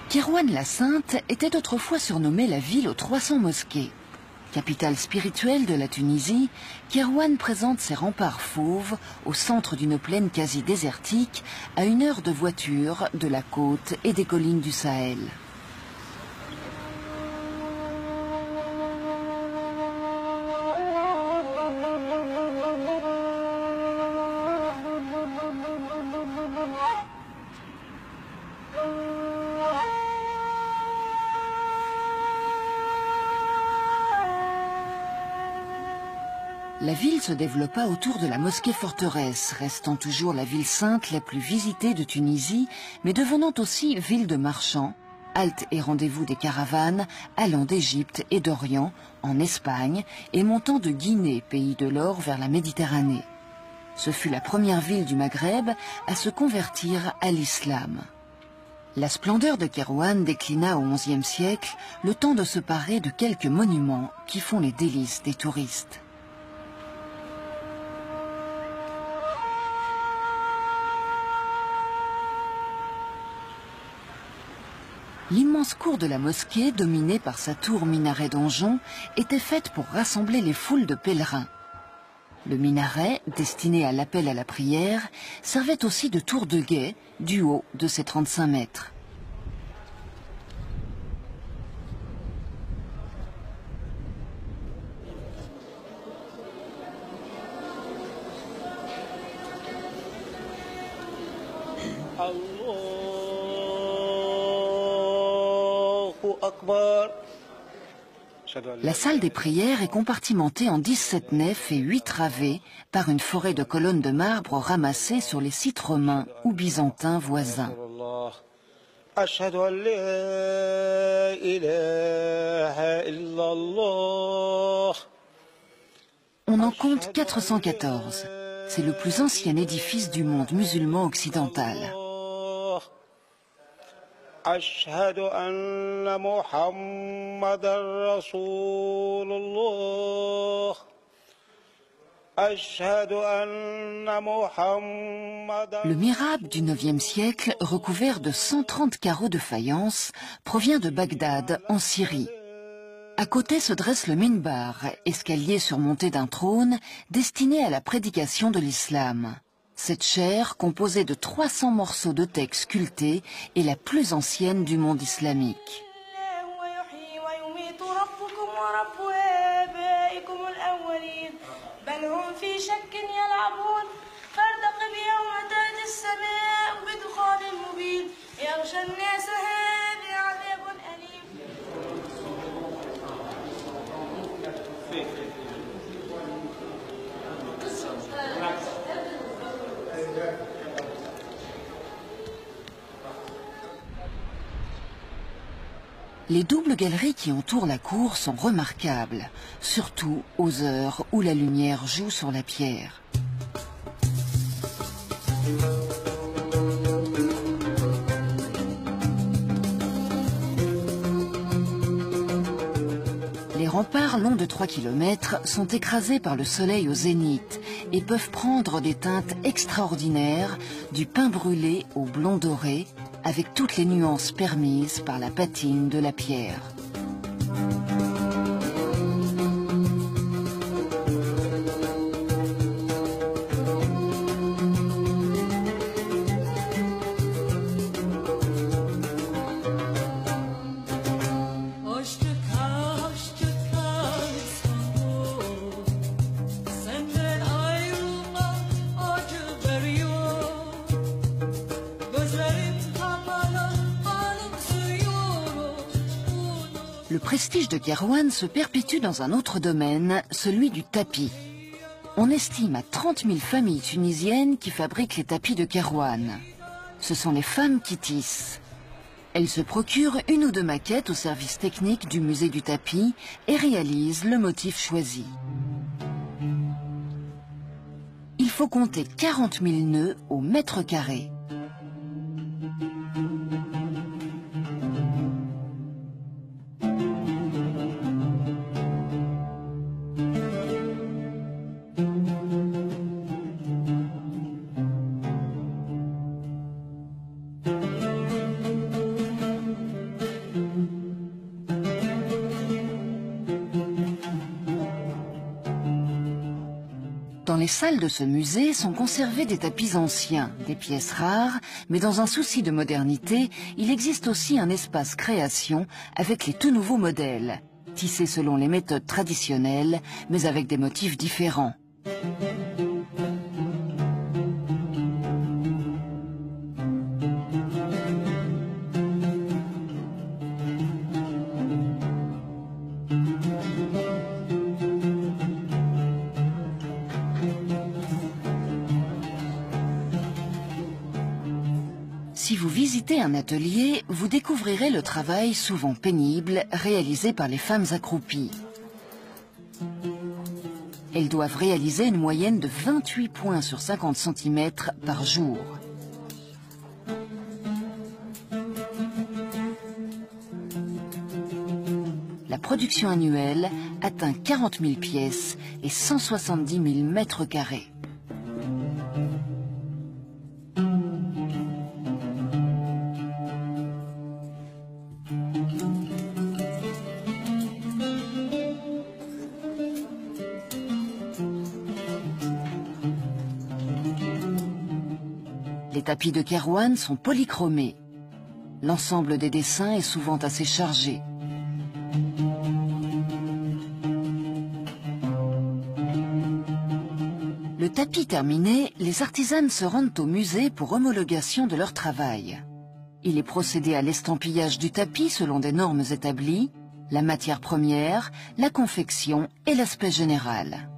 Kairouan la Sainte était autrefois surnommée la ville aux 300 mosquées. Capitale spirituelle de la Tunisie, Kairouan présente ses remparts fauves au centre d'une plaine quasi désertique, à 1 heure de voiture de la côte et des collines du Sahel. La ville se développa autour de la mosquée forteresse, restant toujours la ville sainte la plus visitée de Tunisie, mais devenant aussi ville de marchands, halte et rendez-vous des caravanes allant d'Égypte et d'Orient en Espagne et montant de Guinée, pays de l'or, vers la Méditerranée. Ce fut la première ville du Maghreb à se convertir à l'islam. La splendeur de Kairouan déclina au XIe siècle, le temps de se parer de quelques monuments qui font les délices des touristes. L'immense cour de la mosquée, dominée par sa tour minaret donjon, était faite pour rassembler les foules de pèlerins. Le minaret, destiné à l'appel à la prière, servait aussi de tour de guet, du haut de ses 35 mètres. La salle des prières est compartimentée en 17 nefs et 8 travées par une forêt de colonnes de marbre ramassées sur les sites romains ou byzantins voisins. On en compte 414. C'est le plus ancien édifice du monde musulman occidental. أشهد أن محمدًا رسول الله أشهد أن محمدًا. Le mihrab du IXe siècle, recouvert de 130 carreaux de faïence, provient de Bagdad, en Syrie. À côté se dresse le minbar, escalier surmonté d'un trône, destiné à la prédication de l'islam. Cette chaire, composée de 300 morceaux de texte sculptés, est la plus ancienne du monde islamique. Les doubles galeries qui entourent la cour sont remarquables, surtout aux heures où la lumière joue sur la pierre. Les remparts longs de 3 km sont écrasés par le soleil au zénith et peuvent prendre des teintes extraordinaires, du pain brûlé au blond doré, avec toutes les nuances permises par la patine de la pierre. Le prestige de Kairouan se perpétue dans un autre domaine, celui du tapis. On estime à 30 000 familles tunisiennes qui fabriquent les tapis de Kairouan. Ce sont les femmes qui tissent. Elles se procurent 1 ou 2 maquettes au service technique du musée du tapis et réalisent le motif choisi. Il faut compter 40 000 nœuds au mètre carré. les salles de ce musée sont conservés des tapis anciens, des pièces rares, mais dans un souci de modernité, il existe aussi un espace création avec les tout nouveaux modèles, tissés selon les méthodes traditionnelles, mais avec des motifs différents. Si vous visitez un atelier, vous découvrirez le travail souvent pénible réalisé par les femmes accroupies. Elles doivent réaliser une moyenne de 28 points sur 50 cm par jour. La production annuelle atteint 40 000 pièces et 170 000 mètres carrés. Les tapis de Kairouan sont polychromés. L'ensemble des dessins est souvent assez chargé. Le tapis terminé, les artisanes se rendent au musée pour homologation de leur travail. Il est procédé à l'estampillage du tapis selon des normes établies, la matière première, la confection et l'aspect général.